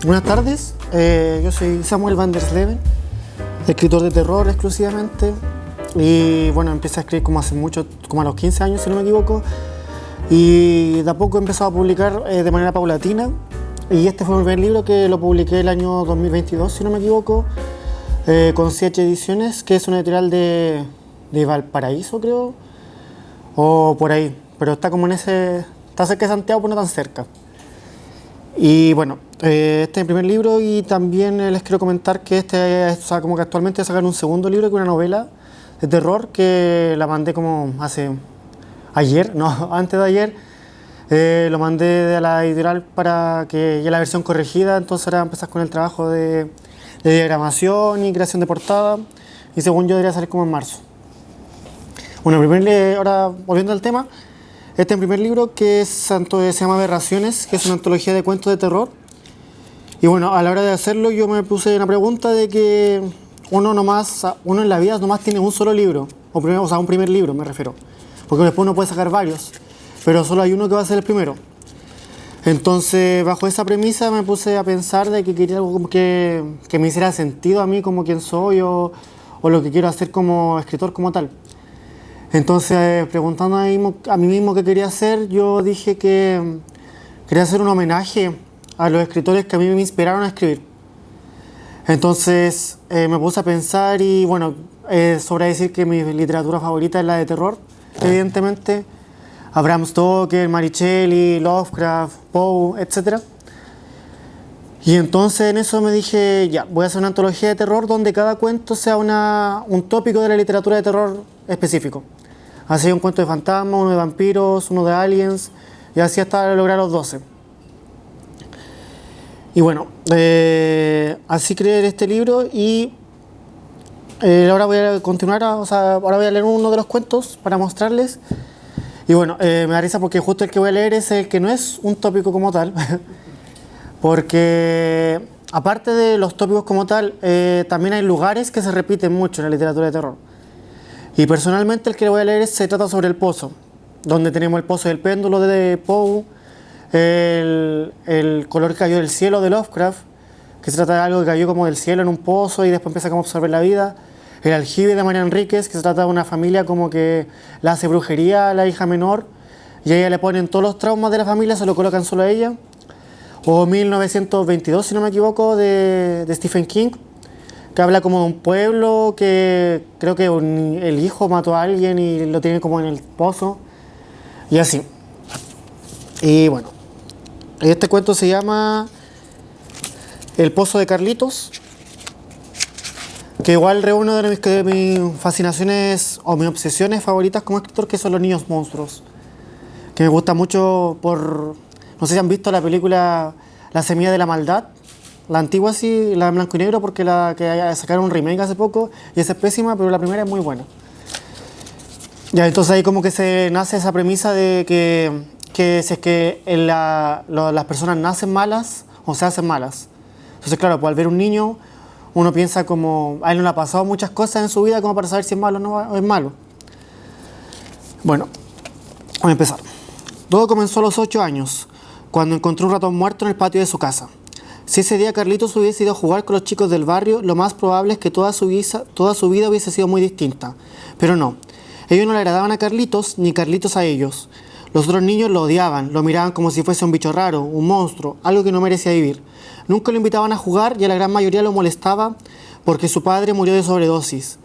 Buenas tardes, yo soy Samuel van der Sleven, escritor de terror exclusivamente. Y bueno, empecé a escribir como hace mucho, como a los 15 años si no me equivoco. Y de a poco he empezado a publicar de manera paulatina. Y este fue mi primer libro que lo publiqué el año 2022 si no me equivoco, con 7 ediciones, que es una editorial de Valparaíso creo, o por ahí. Pero está como en ese, está cerca de Santiago pero no tan cerca. Y bueno, este es mi primer libro y también les quiero comentar que como que actualmente sacan un segundo libro, que es una novela de terror que la mandé como antes de ayer, lo mandé de la editorial para que ya la versión corregida, entonces ahora empezar con el trabajo de diagramación y creación de portada y según yo debería salir como en marzo. Bueno, ahora volviendo al tema. Este es el primer libro que se llama Aberraciones, que es una antología de cuentos de terror. Y bueno, a la hora de hacerlo yo me puse una pregunta de que uno en la vida nomás tiene un solo libro, o sea, un primer libro me refiero. Porque después uno puede sacar varios, pero solo hay uno que va a ser el primero. Entonces, bajo esa premisa me puse a pensar de que quería algo como que me hiciera sentido a mí como quien soy o lo que quiero hacer como escritor como tal. Entonces, preguntando a mí mismo qué quería hacer, yo dije que quería hacer un homenaje a los escritores que a mí me inspiraron a escribir. Entonces, me puse a pensar y bueno, sobra decir que mi literatura favorita es la de terror, evidentemente. Bram Stoker, Mary Shelley, Lovecraft, Poe, etc. Y entonces en eso me dije, ya, voy a hacer una antología de terror donde cada cuento sea un tópico de la literatura de terror específico. Así un cuento de fantasmas, uno de vampiros, uno de aliens, y así hasta lograr los 12. Y bueno, así creé este libro y ahora voy a continuar, ahora voy a leer uno de los cuentos para mostrarles. Y bueno, me da risa porque justo el que voy a leer es el que no es un tópico como tal, porque aparte de los tópicos como tal, también hay lugares que se repiten mucho en la literatura de terror. Y personalmente el que voy a leer se trata sobre el pozo, donde tenemos el pozo del péndulo de Poe, el color que cayó del cielo de Lovecraft, que se trata de algo que cayó como del cielo en un pozo y después empieza como a absorber la vida. El aljibe de María Enríquez, que se trata de una familia como que la hace brujería a la hija menor y a ella le ponen todos los traumas de la familia, se lo colocan solo a ella. O 1922, si no me equivoco, de Stephen King, que habla como de un pueblo que creo que el hijo mató a alguien y lo tiene como en el pozo y así. Y bueno, este cuento se llama El pozo de Carlitos, que igual reúne una de mis fascinaciones o mis obsesiones favoritas como escritor, que son los niños monstruos, que me gusta mucho no sé si han visto la película La semilla de la maldad, la antigua sí, la en blanco y negro, porque la que sacaron un remake hace poco y esa es pésima, pero la primera es muy buena. Ya, entonces ahí como que se nace esa premisa de que si es que las personas nacen malas o se hacen malas. Entonces claro, pues al ver un niño uno piensa como a él no le ha pasado muchas cosas en su vida como para saber si es malo o no es malo. Bueno, vamos a empezar. Todo comenzó a los 8 años, cuando encontró un ratón muerto en el patio de su casa. Si ese día Carlitos hubiese ido a jugar con los chicos del barrio, lo más probable es que toda su vida hubiese sido muy distinta. Pero no, ellos no le agradaban a Carlitos, ni Carlitos a ellos. Los otros niños lo odiaban, lo miraban como si fuese un bicho raro, un monstruo, algo que no merecía vivir. Nunca lo invitaban a jugar y a la gran mayoría lo molestaba porque su padre murió de sobredosis.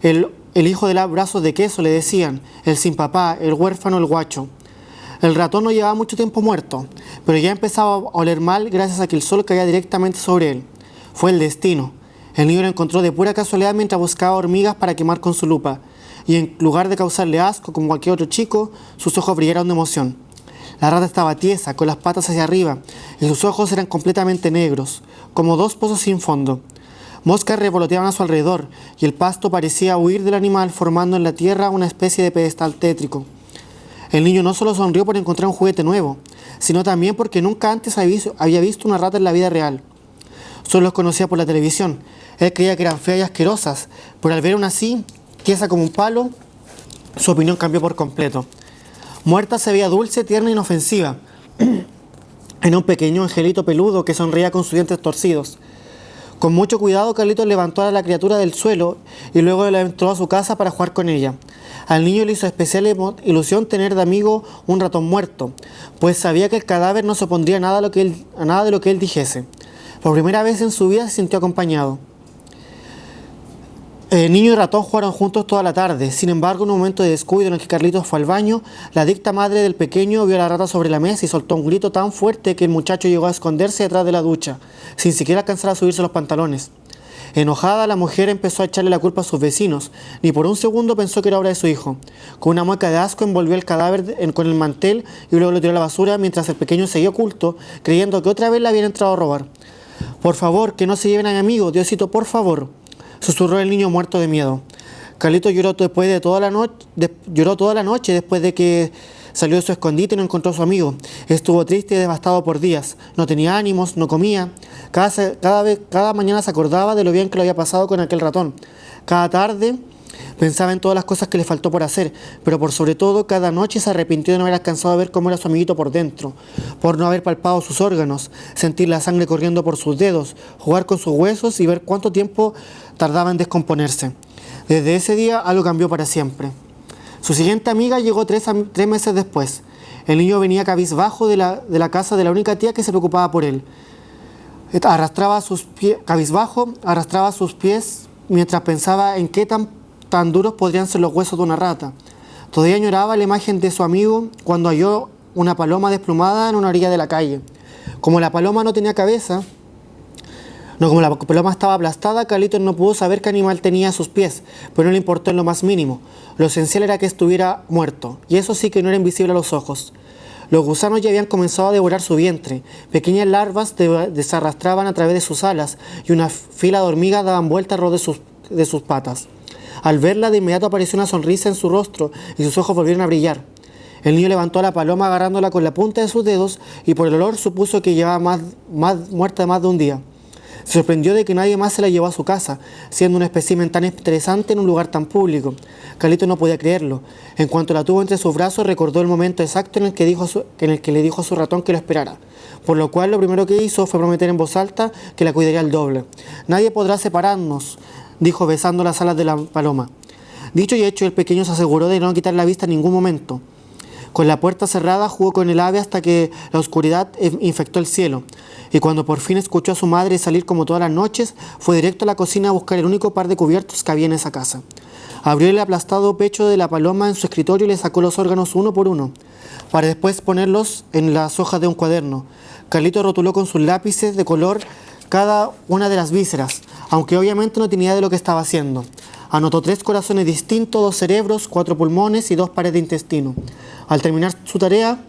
El hijo de los brazos de queso, le decían, el sin papá, el huérfano, el guacho. El ratón no llevaba mucho tiempo muerto, pero ya empezaba a oler mal gracias a que el sol caía directamente sobre él. Fue el destino. El niño lo encontró de pura casualidad mientras buscaba hormigas para quemar con su lupa, y en lugar de causarle asco como cualquier otro chico, sus ojos brillaron de emoción. La rata estaba tiesa, con las patas hacia arriba, y sus ojos eran completamente negros, como 2 pozos sin fondo. Moscas revoloteaban a su alrededor, y el pasto parecía huir del animal, formando en la tierra una especie de pedestal tétrico. El niño no solo sonrió por encontrar un juguete nuevo, sino también porque nunca antes había visto una rata en la vida real. Solo los conocía por la televisión. Él creía que eran feas y asquerosas, pero al ver una así, tiesa como un palo, su opinión cambió por completo. Muerta se veía dulce, tierna e inofensiva. Era un pequeño angelito peludo que sonreía con sus dientes torcidos. Con mucho cuidado, Carlitos levantó a la criatura del suelo y luego la entró a su casa para jugar con ella. Al niño le hizo especial ilusión tener de amigo un ratón muerto, pues sabía que el cadáver no se opondría a nada de lo que él dijese. Por primera vez en su vida se sintió acompañado. El niño y el ratón jugaron juntos toda la tarde. Sin embargo, en un momento de descuido en el que Carlitos fue al baño, la adicta madre del pequeño vio a la rata sobre la mesa y soltó un grito tan fuerte que el muchacho llegó a esconderse detrás de la ducha, sin siquiera alcanzar a subirse los pantalones. Enojada, la mujer empezó a echarle la culpa a sus vecinos. Ni por un segundo pensó que era obra de su hijo. Con una mueca de asco envolvió el cadáver con el mantel y luego lo tiró a la basura mientras el pequeño seguía oculto, creyendo que otra vez le habían entrado a robar. «Por favor, que no se lleven a mi amigo, Diosito, por favor», susurró el niño muerto de miedo. Carlitos lloró toda la noche después de que salió de su escondite y no encontró a su amigo. Estuvo triste y devastado por días. No tenía ánimos, no comía. Cada mañana se acordaba de lo bien que lo había pasado con aquel ratón. Cada tarde pensaba en todas las cosas que le faltó por hacer, pero por sobre todo cada noche se arrepintió de no haber alcanzado a ver cómo era su amiguito por dentro, por no haber palpado sus órganos, sentir la sangre corriendo por sus dedos, jugar con sus huesos y ver cuánto tiempo tardaba en descomponerse. Desde ese día algo cambió para siempre. Su siguiente amiga llegó 3 meses después. El niño venía cabizbajo de la casa de la única tía que se preocupaba por él. Cabizbajo, arrastraba sus pies mientras pensaba en qué tan duros podrían ser los huesos de una rata. Todavía añoraba la imagen de su amigo cuando halló una paloma desplumada en una orilla de la calle. Como la paloma no tenía cabeza, como la paloma estaba aplastada, Carlitos no pudo saber qué animal tenía a sus pies, pero no le importó en lo más mínimo. Lo esencial era que estuviera muerto, y eso sí que no era invisible a los ojos. Los gusanos ya habían comenzado a devorar su vientre. Pequeñas larvas se arrastraban a través de sus alas, y una fila de hormigas daban vuelta alrededor de sus patas. Al verla, de inmediato apareció una sonrisa en su rostro, y sus ojos volvieron a brillar. El niño levantó a la paloma agarrándola con la punta de sus dedos, y por el olor supuso que llevaba muerta más de un día. Se sorprendió de que nadie más se la llevó a su casa, siendo un espécimen tan interesante en un lugar tan público. Carlitos no podía creerlo. En cuanto la tuvo entre sus brazos, recordó el momento exacto en el que le dijo a su ratón que lo esperara. Por lo cual, lo primero que hizo fue prometer en voz alta que la cuidaría al doble. «Nadie podrá separarnos», dijo besando las alas de la paloma. Dicho y hecho, el pequeño se aseguró de no quitar la vista en ningún momento. Con la puerta cerrada, jugó con el ave hasta que la oscuridad infectó el cielo. Y cuando por fin escuchó a su madre salir como todas las noches, fue directo a la cocina a buscar el único par de cubiertos que había en esa casa. Abrió el aplastado pecho de la paloma en su escritorio y le sacó los órganos uno por uno, para después ponerlos en las hojas de un cuaderno. Carlitos rotuló con sus lápices de color cada una de las vísceras, aunque obviamente no tenía idea de lo que estaba haciendo. Anotó 3 corazones distintos, 2 cerebros, 4 pulmones y 2 pares de intestino. Al terminar su tarea,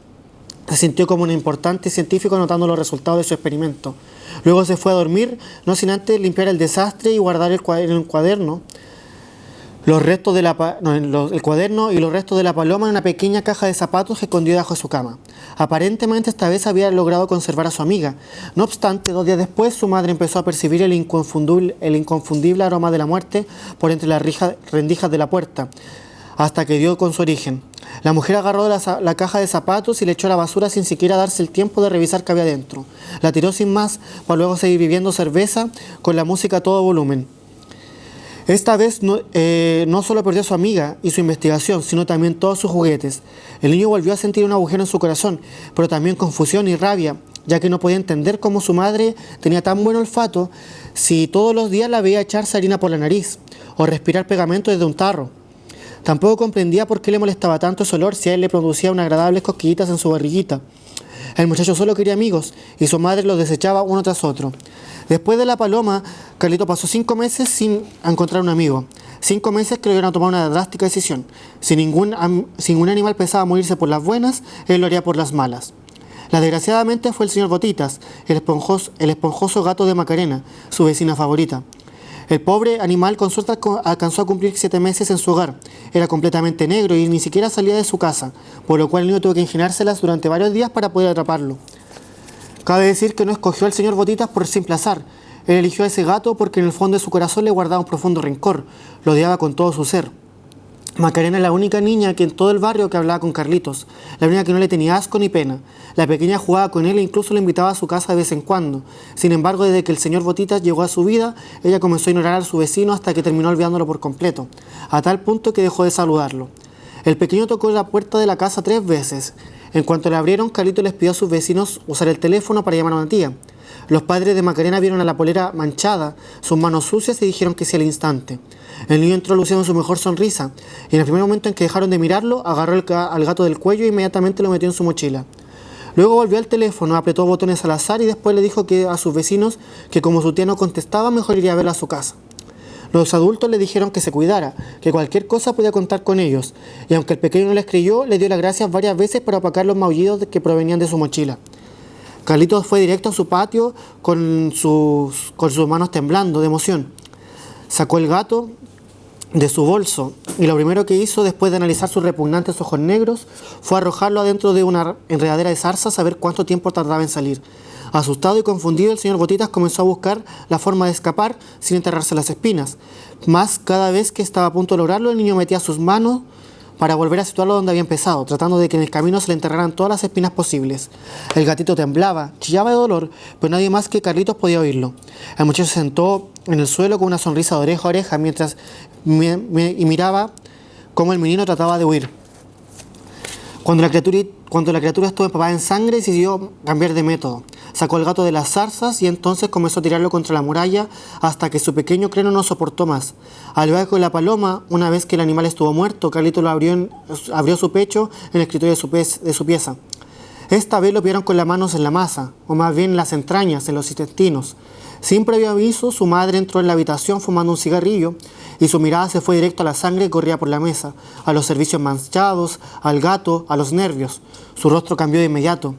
se sintió como un importante científico anotando los resultados de su experimento. Luego se fue a dormir, no sin antes limpiar el desastre y guardar el cuaderno el cuaderno y los restos de la paloma en una pequeña caja de zapatos que escondió debajo de su cama. Aparentemente esta vez había logrado conservar a su amiga. No obstante, 2 días después su madre empezó a percibir el inconfundible aroma de la muerte por entre las rendijas de la puerta, hasta que dio con su origen. La mujer agarró la caja de zapatos y le echó a la basura sin siquiera darse el tiempo de revisar qué había dentro. La tiró sin más, para luego seguir bebiendo cerveza con la música a todo volumen. Esta vez no solo perdió a su amiga y su investigación, sino también todos sus juguetes. El niño volvió a sentir un agujero en su corazón, pero también confusión y rabia, ya que no podía entender cómo su madre tenía tan buen olfato si todos los días la veía echarse harina por la nariz o respirar pegamento desde un tarro. Tampoco comprendía por qué le molestaba tanto ese olor si a él le producía unas agradables cosquillitas en su barriguita. El muchacho solo quería amigos y su madre los desechaba uno tras otro. Después de la paloma, Carlitos pasó 5 meses sin encontrar un amigo. 5 meses que le iban a tomar una drástica decisión. Si ningún animal pensaba morirse por las buenas, él lo haría por las malas. La desgraciadamente fue el señor Botitas, el esponjoso gato de Macarena, su vecina favorita. El pobre animal con suerte alcanzó a cumplir 7 meses en su hogar. Era completamente negro y ni siquiera salía de su casa, por lo cual el niño tuvo que ingeniárselas durante varios días para poder atraparlo. Cabe decir que no escogió al señor Botitas por simple azar. Él eligió a ese gato porque en el fondo de su corazón le guardaba un profundo rencor, lo odiaba con todo su ser. Macarena es la única niña que en todo el barrio que hablaba con Carlitos, la única que no le tenía asco ni pena. La pequeña jugaba con él e incluso le invitaba a su casa de vez en cuando. Sin embargo, desde que el señor Botitas llegó a su vida, ella comenzó a ignorar a su vecino hasta que terminó olvidándolo por completo, a tal punto que dejó de saludarlo. El pequeño tocó la puerta de la casa 3 veces. En cuanto le abrieron, Carlitos les pidió a sus vecinos usar el teléfono para llamar a una tía. Los padres de Macarena vieron a la polera manchada, sus manos sucias y dijeron que sí al instante. El niño entró luciendo su mejor sonrisa y en el primer momento en que dejaron de mirarlo, agarró al gato del cuello e inmediatamente lo metió en su mochila. Luego volvió al teléfono, apretó botones al azar y después le dijo a sus vecinos que como su tía no contestaba, mejor iría a verla a su casa. Los adultos le dijeron que se cuidara, que cualquier cosa podía contar con ellos, y aunque el pequeño no les creyó, le dio las gracias varias veces para opacar los maullidos que provenían de su mochila. Carlitos fue directo a su patio con sus manos temblando de emoción. Sacó el gato de su bolso y lo primero que hizo después de analizar sus repugnantes ojos negros fue arrojarlo adentro de una enredadera de zarzas a ver cuánto tiempo tardaba en salir. Asustado y confundido, el señor Botitas comenzó a buscar la forma de escapar sin enterrarse las espinas. Mas cada vez que estaba a punto de lograrlo, el niño metía sus manos para volver a situarlo donde había empezado, tratando de que en el camino se le enterraran todas las espinas posibles. El gatito temblaba, chillaba de dolor, pero nadie más que Carlitos podía oírlo. El muchacho se sentó en el suelo con una sonrisa de oreja a oreja mientras miraba cómo el menino trataba de huir. Cuando la criatura estuvo empapada en sangre, decidió cambiar de método. Sacó el gato de las zarzas y entonces comenzó a tirarlo contra la muralla hasta que su pequeño cráneo no soportó más. Al igual que la paloma, una vez que el animal estuvo muerto, Carlitos abrió su pecho en el escritorio de su pieza. Esta vez lo pillaron con las manos en la masa, o más bien en las entrañas, en los intestinos. Sin previo aviso, su madre entró en la habitación fumando un cigarrillo y su mirada se fue directo a la sangre que corría por la mesa, a los servicios manchados, al gato, a los nervios. Su rostro cambió de inmediato.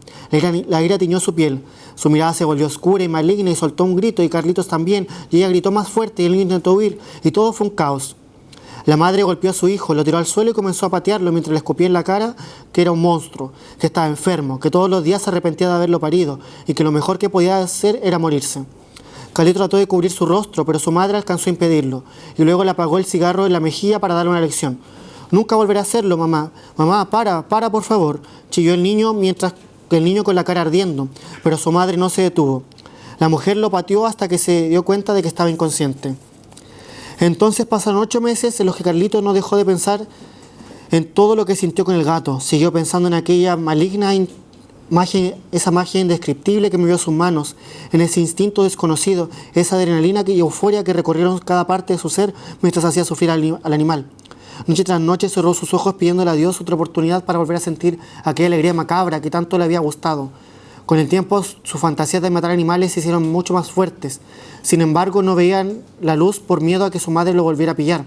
La ira tiñó su piel. Su mirada se volvió oscura y maligna y soltó un grito, y Carlitos también, y ella gritó más fuerte y el niño intentó huir, y todo fue un caos. La madre golpeó a su hijo, lo tiró al suelo y comenzó a patearlo mientras le escupía en la cara que era un monstruo, que estaba enfermo, que todos los días se arrepentía de haberlo parido y que lo mejor que podía hacer era morirse. Carlitos trató de cubrir su rostro, pero su madre alcanzó a impedirlo y luego le apagó el cigarro en la mejilla para darle una lección. «Nunca volveré a hacerlo, mamá. Mamá, para, por favor», chilló el niño mientras que el niño con la cara ardiendo, pero su madre no se detuvo. La mujer lo pateó hasta que se dio cuenta de que estaba inconsciente. Entonces pasaron 8 meses en los que Carlitos no dejó de pensar en todo lo que sintió con el gato. Siguió pensando en aquella maligna esa magia indescriptible que movió sus manos, en ese instinto desconocido, esa adrenalina y euforia que recorrieron cada parte de su ser mientras hacía sufrir al animal. Noche tras noche cerró sus ojos pidiéndole a Dios otra oportunidad para volver a sentir aquella alegría macabra que tanto le había gustado. Con el tiempo, sus fantasías de matar animales se hicieron mucho más fuertes. Sin embargo, no veían la luz por miedo a que su madre lo volviera a pillar.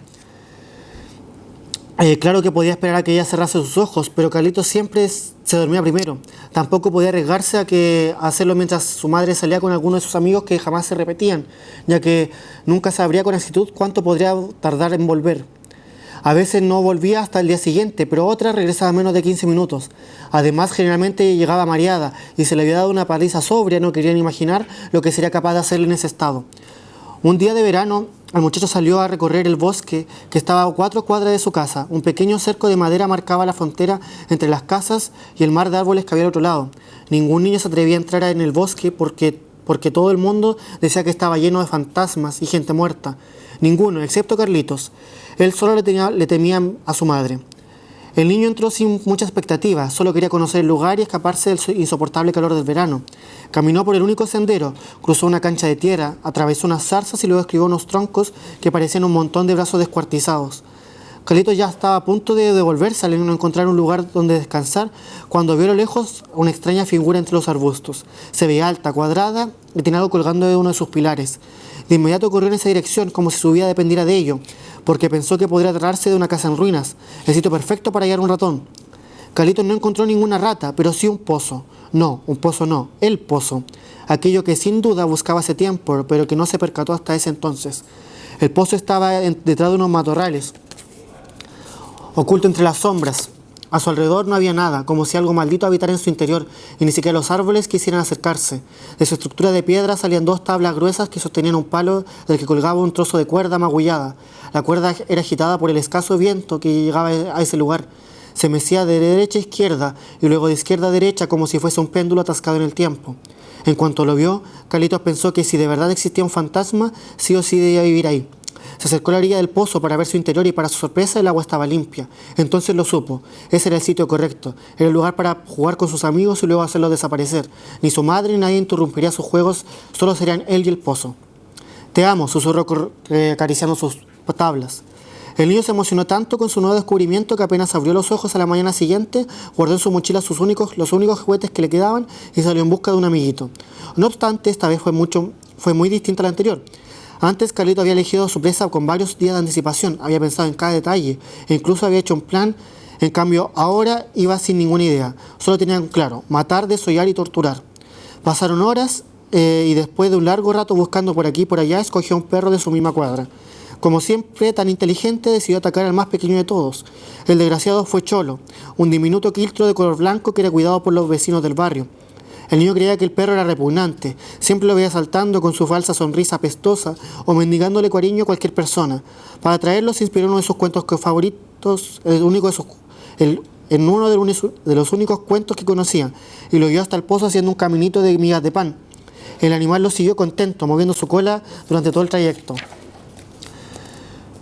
Claro que podía esperar a que ella cerrase sus ojos, pero Carlitos siempre se dormía primero. Tampoco podía arriesgarse a hacerlo mientras su madre salía con alguno de sus amigos que jamás se repetían, ya que nunca sabría con exactitud cuánto podría tardar en volver. A veces no volvía hasta el día siguiente, pero otras regresaba menos de 15 minutos. Además, generalmente llegaba mareada y se le había dado una paliza sobria, no querían imaginar lo que sería capaz de hacerle en ese estado. Un día de verano, el muchacho salió a recorrer el bosque que estaba a 4 cuadras de su casa. Un pequeño cerco de madera marcaba la frontera entre las casas y el mar de árboles que había al otro lado. Ningún niño se atrevía a entrar en el bosque porque todo el mundo decía que estaba lleno de fantasmas y gente muerta. Ninguno, excepto Carlitos. Él solo le temía a su madre. El niño entró sin mucha expectativa, solo quería conocer el lugar y escaparse del insoportable calor del verano. Caminó por el único sendero, cruzó una cancha de tierra, atravesó unas zarzas y luego esquivó unos troncos que parecían un montón de brazos descuartizados. Carlitos ya estaba a punto de devolverse al encontrar un lugar donde descansar cuando vio a lo lejos una extraña figura entre los arbustos. Se veía alta, cuadrada y tenía algo colgando de uno de sus pilares. De inmediato corrió en esa dirección como si su vida dependiera de ello, porque pensó que podría tratarse de una casa en ruinas, el sitio perfecto para hallar un ratón. Carlitos no encontró ninguna rata, pero sí un pozo. No, un pozo no, el pozo. Aquello que sin duda buscaba hace tiempo, pero que no se percató hasta ese entonces. El pozo estaba detrás de unos matorrales, oculto entre las sombras. A su alrededor no había nada, como si algo maldito habitara en su interior, y ni siquiera los árboles quisieran acercarse. De su estructura de piedra salían 2 tablas gruesas que sostenían un palo del que colgaba un trozo de cuerda magullada. La cuerda era agitada por el escaso viento que llegaba a ese lugar. Se mecía de derecha a izquierda y luego de izquierda a derecha como si fuese un péndulo atascado en el tiempo. En cuanto lo vio, Carlitos pensó que si de verdad existía un fantasma, sí o sí debía vivir ahí. Se acercó a la orilla del pozo para ver su interior y para su sorpresa el agua estaba limpia. Entonces lo supo. Ese era el sitio correcto. Era el lugar para jugar con sus amigos y luego hacerlos desaparecer. Ni su madre ni nadie interrumpiría sus juegos, solo serían él y el pozo. «Te amo», susurró acariciando sus tablas. El niño se emocionó tanto con su nuevo descubrimiento que apenas abrió los ojos a la mañana siguiente, guardó en su mochila los únicos juguetes que le quedaban y salió en busca de un amiguito. No obstante, esta vez fue muy distinta a la anterior. Antes, Carlito había elegido a su presa con varios días de anticipación, había pensado en cada detalle e incluso había hecho un plan. En cambio, ahora iba sin ninguna idea. Solo tenía claro: matar, desollar y torturar. Pasaron horas y después de un largo rato buscando por aquí y por allá, escogió a un perro de su misma cuadra. Como siempre, tan inteligente, decidió atacar al más pequeño de todos. El desgraciado fue Cholo, un diminuto quiltro de color blanco que era cuidado por los vecinos del barrio. El niño creía que el perro era repugnante, siempre lo veía saltando con su falsa sonrisa apestosa o mendigándole cariño a cualquier persona. Para atraerlo se inspiró en uno de sus cuentos favoritos, en uno de los únicos cuentos que conocía, y lo guió hasta el pozo haciendo un caminito de migas de pan. El animal lo siguió contento, moviendo su cola durante todo el trayecto.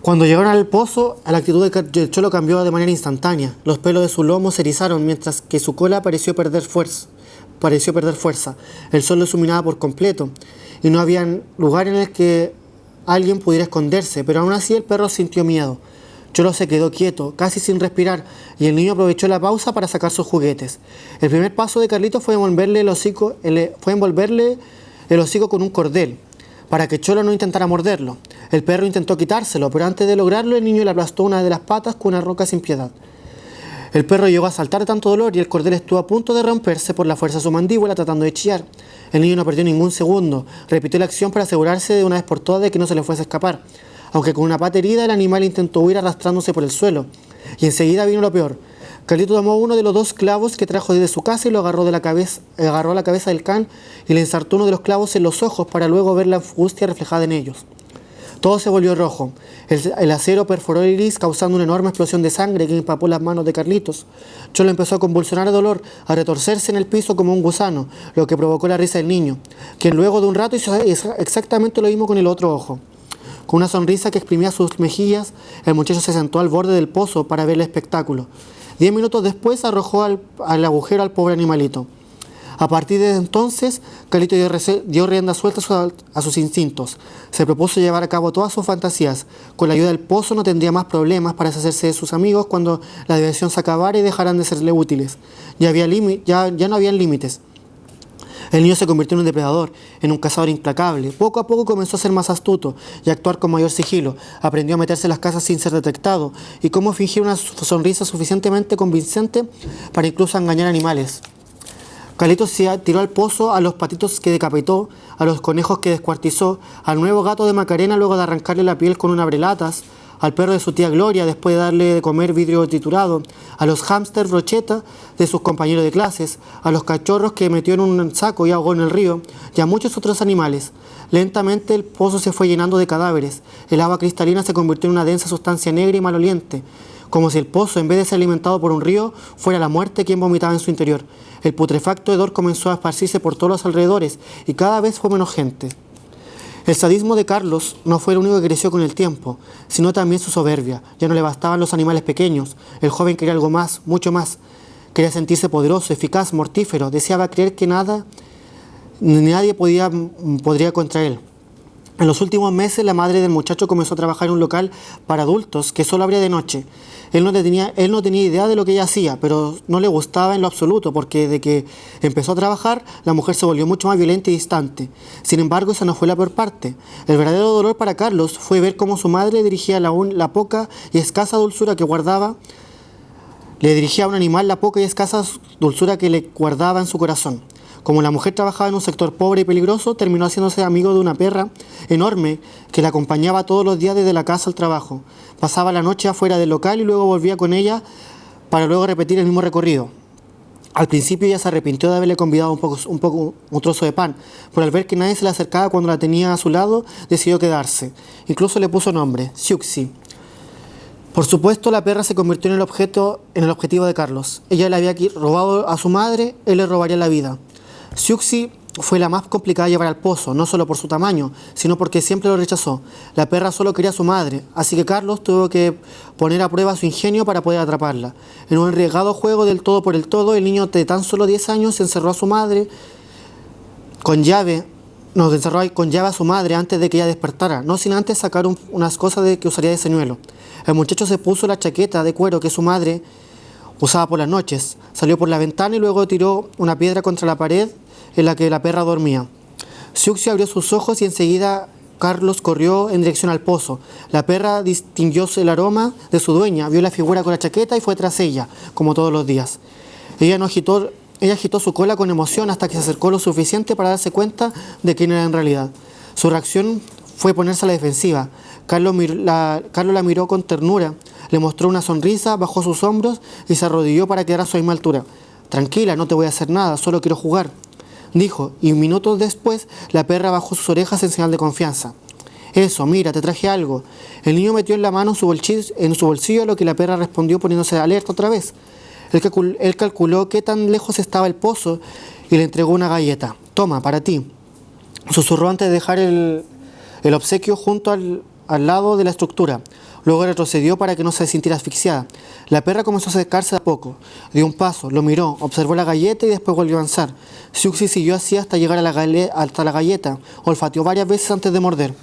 Cuando llegaron al pozo, la actitud del Cholo cambió de manera instantánea. Los pelos de su lomo se erizaron mientras que su cola pareció perder fuerza. El sol lo iluminaba por completo y no había lugar en el que alguien pudiera esconderse, pero aún así el perro sintió miedo. Cholo se quedó quieto, casi sin respirar, y el niño aprovechó la pausa para sacar sus juguetes. El primer paso de Carlitos fue envolverle el hocico con un cordel, para que Cholo no intentara morderlo. El perro intentó quitárselo, pero antes de lograrlo el niño le aplastó una de las patas con una roca sin piedad. El perro llegó a saltar de tanto dolor y el cordel estuvo a punto de romperse por la fuerza de su mandíbula tratando de chillar. El niño no perdió ningún segundo, repitió la acción para asegurarse de una vez por todas de que no se le fuese a escapar. Aunque con una pata herida, el animal intentó huir arrastrándose por el suelo. Y enseguida vino lo peor. Carlito tomó uno de los 2 clavos que trajo desde su casa y lo agarró a la cabeza del can y le ensartó uno de los clavos en los ojos para luego ver la angustia reflejada en ellos. Todo se volvió rojo. El acero perforó el iris causando una enorme explosión de sangre que empapó las manos de Carlitos. Cholo empezó a convulsionar de dolor, a retorcerse en el piso como un gusano, lo que provocó la risa del niño, quien luego de un rato hizo exactamente lo mismo con el otro ojo. Con una sonrisa que exprimía sus mejillas, el muchacho se sentó al borde del pozo para ver el espectáculo. 10 minutos después arrojó al agujero al pobre animalito. A partir de entonces, Carlito dio rienda suelta a sus instintos. Se propuso llevar a cabo todas sus fantasías. Con la ayuda del pozo no tendría más problemas para deshacerse de sus amigos cuando la diversión se acabara y dejaran de serle útiles. Ya no habían límites. El niño se convirtió en un depredador, en un cazador implacable. Poco a poco comenzó a ser más astuto y a actuar con mayor sigilo. Aprendió a meterse en las casas sin ser detectado y cómo fingir una sonrisa suficientemente convincente para incluso engañar animales. Carlitos se tiró al pozo a los patitos que decapitó, a los conejos que descuartizó, al nuevo gato de Macarena luego de arrancarle la piel con un abrelatas, al perro de su tía Gloria después de darle de comer vidrio triturado, a los hámster brocheta de sus compañeros de clases, a los cachorros que metió en un saco y ahogó en el río, y a muchos otros animales. Lentamente el pozo se fue llenando de cadáveres. El agua cristalina se convirtió en una densa sustancia negra y maloliente, como si el pozo, en vez de ser alimentado por un río, fuera la muerte quien vomitaba en su interior. El putrefacto hedor comenzó a esparcirse por todos los alrededores y cada vez fue menos gente. El sadismo de Carlos no fue el único que creció con el tiempo, sino también su soberbia. Ya no le bastaban los animales pequeños. El joven quería algo más, mucho más. Quería sentirse poderoso, eficaz, mortífero. Deseaba creer que nadie podría contra él. En los últimos meses, la madre del muchacho comenzó a trabajar en un local para adultos que solo abría de noche. Él no tenía idea de lo que ella hacía, pero no le gustaba en lo absoluto, porque desde que empezó a trabajar, la mujer se volvió mucho más violenta y distante. Sin embargo, esa no fue la peor parte. El verdadero dolor para Carlos fue ver cómo su madre dirigía la poca y escasa dulzura que guardaba. Le dirigía a un animal la poca y escasa dulzura que le guardaba en su corazón. Como la mujer trabajaba en un sector pobre y peligroso, terminó haciéndose amigo de una perra enorme que la acompañaba todos los días desde la casa al trabajo. Pasaba la noche afuera del local y luego volvía con ella para luego repetir el mismo recorrido. Al principio ella se arrepintió de haberle convidado un trozo de pan, pero al ver que nadie se le acercaba cuando la tenía a su lado, decidió quedarse. Incluso le puso nombre, Siuxi. Por supuesto, la perra se convirtió en el objetivo de Carlos. Ella le había robado a su madre, él le robaría la vida. Siuxi fue la más complicada de llevar al pozo, no solo por su tamaño, sino porque siempre lo rechazó. La perra solo quería a su madre, así que Carlos tuvo que poner a prueba su ingenio para poder atraparla. En un arriesgado juego del todo por el todo, el niño de tan solo 10 años encerró a su madre con llave a su madre antes de que ella despertara, no sin antes sacar unas cosas que usaría de señuelo. El muchacho se puso la chaqueta de cuero que su madre usaba por las noches, salió por la ventana y luego tiró una piedra contra la pared en la que la perra dormía. Siuxi abrió sus ojos y enseguida Carlos corrió en dirección al pozo. La perra distinguió el aroma de su dueña, vio la figura con la chaqueta y fue tras ella, como todos los días. Ella agitó su cola con emoción hasta que se acercó lo suficiente para darse cuenta de quién era en realidad. Su reacción fue ponerse a la defensiva. Carlos la miró con ternura, le mostró una sonrisa, bajó sus hombros y se arrodilló para quedar a su misma altura. «Tranquila, no te voy a hacer nada, solo quiero jugar», dijo, y minutos después la perra bajó sus orejas en señal de confianza. «Eso, mira, te traje algo». El niño metió la mano en su bolsillo, a lo que la perra respondió poniéndose alerta otra vez. Él calculó qué tan lejos estaba el pozo y le entregó una galleta. «Toma, para ti», susurró antes de dejar el obsequio junto al lado de la estructura. Luego retrocedió para que no se sintiera asfixiada. La perra comenzó a acercarse a poco. Dio un paso, lo miró, observó la galleta y después volvió a avanzar. Siuxi siguió así hasta llegar hasta la galleta. Olfateó varias veces antes de morder.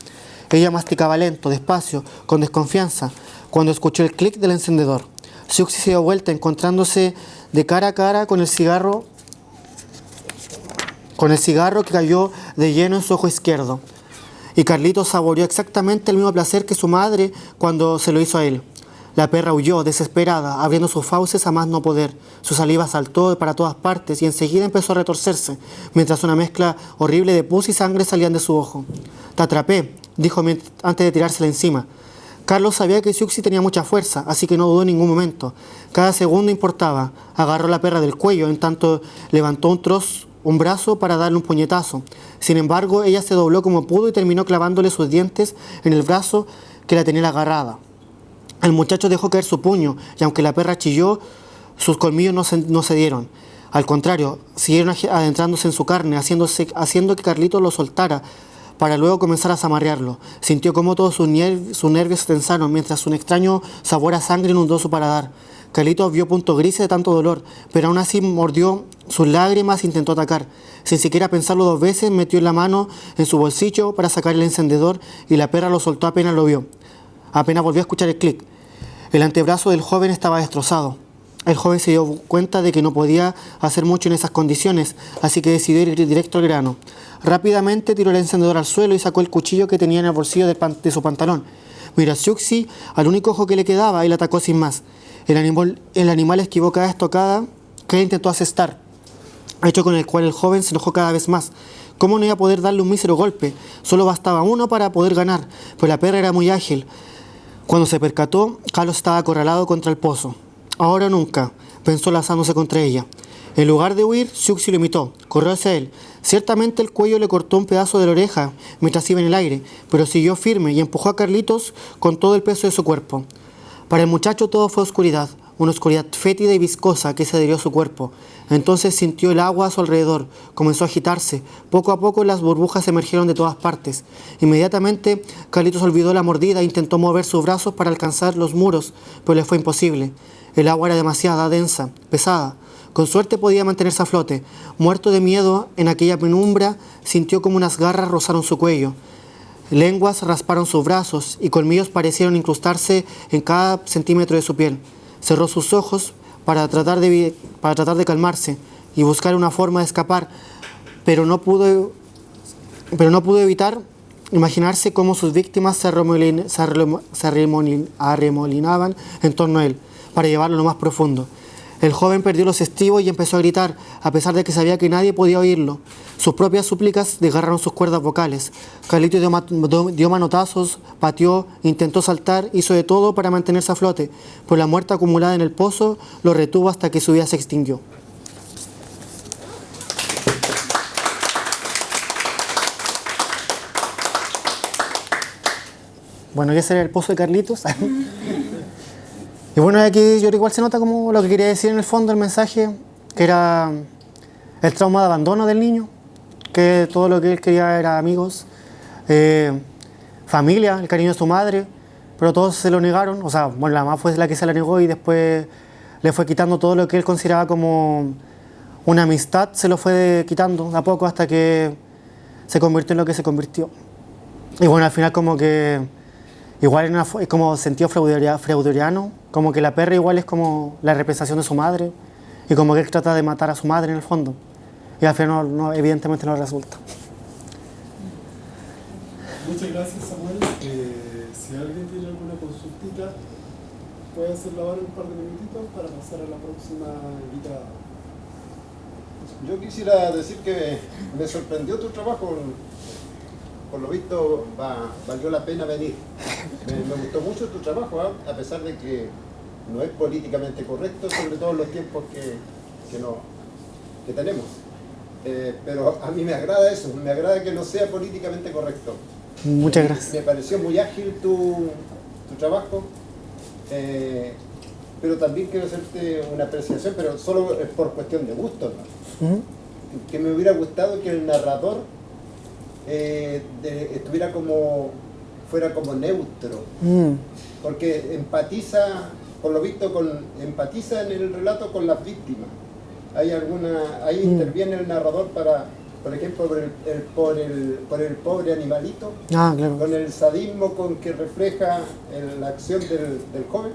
Ella masticaba lento, despacio, con desconfianza, cuando escuchó el clic del encendedor. Siuxi se dio vuelta, encontrándose de cara a cara con el cigarro que cayó de lleno en su ojo izquierdo. Y Carlitos saboreó exactamente el mismo placer que su madre cuando se lo hizo a él. La perra huyó, desesperada, abriendo sus fauces a más no poder. Su saliva saltó para todas partes y enseguida empezó a retorcerse, mientras una mezcla horrible de pus y sangre salían de su ojo. «Te atrapé», dijo antes de tirársela encima. Carlos sabía que Siuxi tenía mucha fuerza, así que no dudó en ningún momento. Cada segundo importaba. Agarró a la perra del cuello, en tanto levantó un brazo para darle un puñetazo. Sin embargo, ella se dobló como pudo y terminó clavándole sus dientes en el brazo que la tenía agarrada. El muchacho dejó caer su puño y aunque la perra chilló, sus colmillos no cedieron. Al contrario, siguieron adentrándose en su carne, haciendo que Carlitos lo soltara para luego comenzar a zamarrearlo. Sintió cómo todos sus nervios se tensaron mientras un extraño sabor a sangre inundó su paladar. Carlitos vio puntos grises de tanto dolor, pero aún así mordió sus lágrimas e intentó atacar. Sin siquiera pensarlo dos veces, metió la mano en su bolsillo para sacar el encendedor y la perra lo soltó apenas lo vio. Apenas volvió a escuchar el clic. El antebrazo del joven estaba destrozado. El joven se dio cuenta de que no podía hacer mucho en esas condiciones, así que decidió ir directo al grano. Rápidamente tiró el encendedor al suelo y sacó el cuchillo que tenía en el bolsillo de su pantalón. Miró a Siuxi, al único ojo que le quedaba, y le atacó sin más. El animal esquivó cada estocada que intentó asestar, hecho con el cual el joven se enojó cada vez más. ¿Cómo no iba a poder darle un mísero golpe? Solo bastaba uno para poder ganar, pero la perra era muy ágil. Cuando se percató, Carlos estaba acorralado contra el pozo. Ahora o nunca, pensó lanzándose contra ella. En lugar de huir, Siuxi lo imitó, corrió hacia él. Ciertamente el cuello le cortó un pedazo de la oreja mientras iba en el aire, pero siguió firme y empujó a Carlitos con todo el peso de su cuerpo. Para el muchacho todo fue oscuridad, una oscuridad fétida y viscosa que se adhirió a su cuerpo. Entonces sintió el agua a su alrededor, comenzó a agitarse. Poco a poco las burbujas emergieron de todas partes. Inmediatamente Carlitos olvidó la mordida e intentó mover sus brazos para alcanzar los muros, pero le fue imposible. El agua era demasiado densa, pesada. Con suerte podía mantenerse a flote. Muerto de miedo, en aquella penumbra, sintió como unas garras rozaron su cuello. Lenguas rasparon sus brazos y colmillos parecieron incrustarse en cada centímetro de su piel. Cerró sus ojos para tratar de calmarse y buscar una forma de escapar, pero no pudo evitar imaginarse cómo sus víctimas se arremolinaban en torno a él para llevarlo a lo más profundo. El joven perdió los estribos y empezó a gritar, a pesar de que sabía que nadie podía oírlo. Sus propias súplicas desgarraron sus cuerdas vocales. Carlitos dio manotazos, pateó, intentó saltar, hizo de todo para mantenerse a flote, pero la muerte acumulada en el pozo lo retuvo hasta que su vida se extinguió. Bueno, y ese era el pozo de Carlitos. Y bueno, aquí yo creo que igual se nota como lo que quería decir en el fondo, el mensaje, que era el trauma de abandono del niño, que todo lo que él quería era amigos, familia, el cariño de su madre, pero todos se lo negaron. O sea, bueno, la mamá fue la que se la negó y después le fue quitando todo lo que él consideraba como una amistad, se lo fue quitando de a poco hasta que se convirtió en lo que se convirtió. Y bueno, al final como que igual es como sentido freuderiano, como que la perra igual es como la representación de su madre y como que él trata de matar a su madre en el fondo. Y al final evidentemente no resulta. Muchas gracias, Samuel. Si alguien tiene alguna consultita, puede hacerla ahora un par de minutitos para pasar a la próxima invitada. Yo quisiera decir que me sorprendió tu trabajo. Por lo visto valió la pena venir. Me gustó mucho tu trabajo, ¿eh? A pesar de que no es políticamente correcto, sobre todo en los tiempos que tenemos. Pero a mí me agrada eso, me agrada que no sea políticamente correcto. Muchas gracias. Me pareció muy ágil tu trabajo, pero también quiero hacerte una apreciación, pero solo es por cuestión de gusto, ¿no? Que me hubiera gustado que el narrador fuera como neutro, porque empatiza, por lo visto, empatiza en el relato con las víctimas. Ahí interviene el narrador por ejemplo, por el pobre animalito, Claro. con el sadismo con que refleja la acción del joven,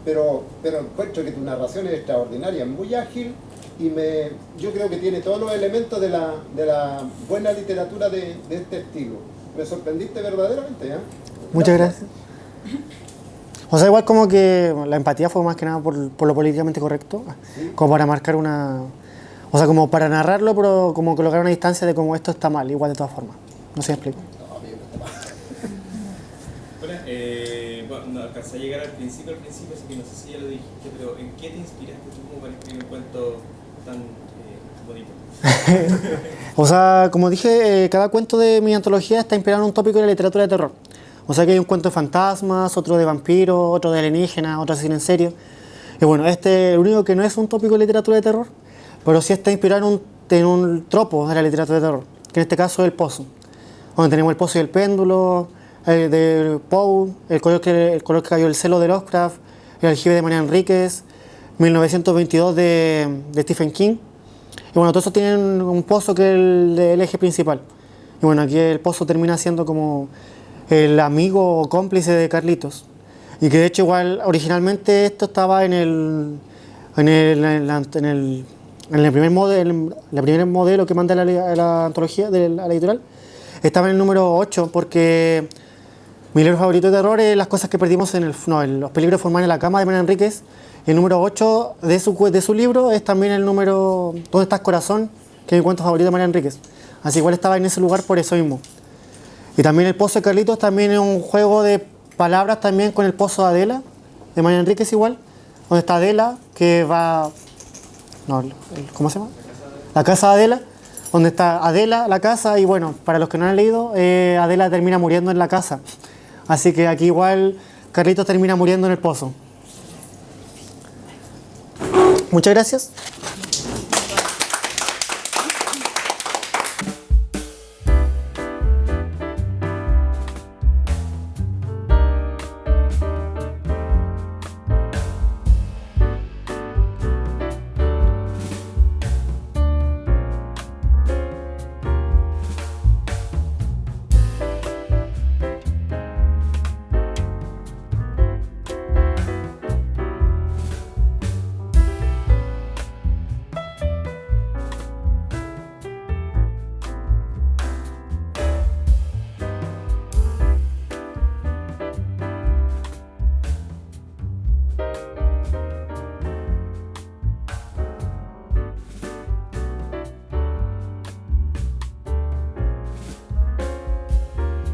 pero encuentro que tu narración es extraordinaria, muy ágil, y yo creo que tiene todos los elementos de la buena literatura de este estilo. Me sorprendiste verdaderamente, ¿eh? Muchas gracias. O sea, igual como que la empatía fue más que nada por lo políticamente correcto, ¿sí? Como para marcar o sea, como para narrarlo, pero como colocar una distancia de cómo esto está mal, igual de todas formas. No sé si me explico. Bueno, no alcancé a llegar al principio, así que no sé si ya lo dijiste, pero ¿en qué te inspiraste tú como para escribir un cuento tan bonito? O sea, como dije, cada cuento de mi antología está inspirado en un tópico de la literatura de terror. O sea que hay un cuento de fantasmas, otro de vampiros, otro de alienígenas, otro asesino en serio. Y bueno, el único que no es un tópico de literatura de terror, pero sí está inspirado en un tropo de la literatura de terror, que en este caso es el pozo. Donde tenemos el pozo y el péndulo, el de Poe, el color que cayó el celo de Lovecraft, el aljibe de María Enríquez, 1922 de Stephen King. Y bueno, todos esos tienen un pozo que es el eje principal. Y bueno, aquí el pozo termina siendo como el amigo o cómplice de Carlitos. Y que de hecho igual originalmente esto estaba en el primer modelo que manda la antología de la editorial. Estaba en el número 8 porque mi libro favorito de terror es Las cosas que perdimos los peligros formales en la cama de María Enríquez. Y el número 8 de su libro es también el número ¿Dónde estás, corazón?, que es mi cuento favorito de María Enríquez. Así igual estaba en ese lugar por eso mismo. Y también el pozo de Carlitos también es un juego de palabras también con el pozo de Adela, de María Enríquez igual, donde está Adela, que va... ¿Cómo se llama? La casa de Adela, donde está Adela, la casa, y bueno, para los que no han leído, Adela termina muriendo en la casa. Así que aquí igual Carlitos termina muriendo en el pozo. Muchas gracias.